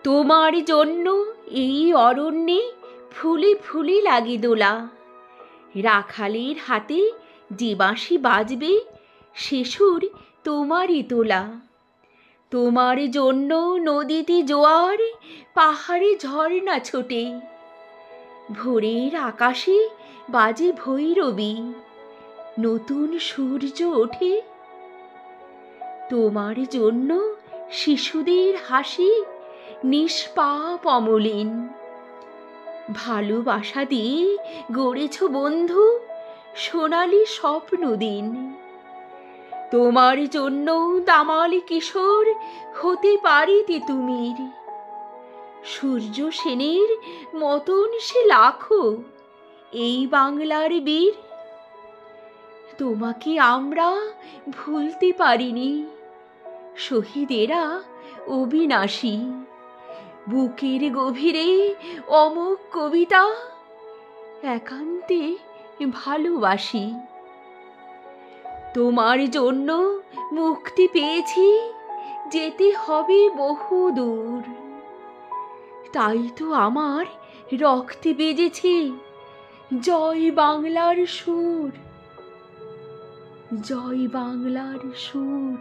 তোমার জন্য এই অরণ্যে ফুলে ফুলে লাগে দোলা। রাখালের হাতে যে বাঁশি বাজবে সে সুর তোমারই তোলা। তোমার জন্য নদীতে জোয়ার, পাহাড়ে ঝর্ণা ছোটে, ভোরের আকাশে বাজে ভৈরবী, নতুন সূর্য ওঠে। তোমার জন্য শিশুদের হাসি নিষ্পাপ অমলিন, ভালোবাসা দিয়ে গড়েছ বন্ধু সোনালি স্বপ্ন দিন। তোমার জন্য দামাল কিশোর হতে পারিতে তুমির, সূর্য সেনের মতন সে লাখো এই বাংলার বীর। তোমাকে আমরা ভুলতে পারিনি, শহীদেরা অবিনাশী, বুকের গভীরে অমোঘ কবিতা একান্তে ভালোবাসি। তোমার জন্য মুক্তি পেয়েছি, যেতে হবে বহু দূর, তাই তো আমার রক্তে বেজেছে জয় বাংলার সুর, জয় বাংলার সুর।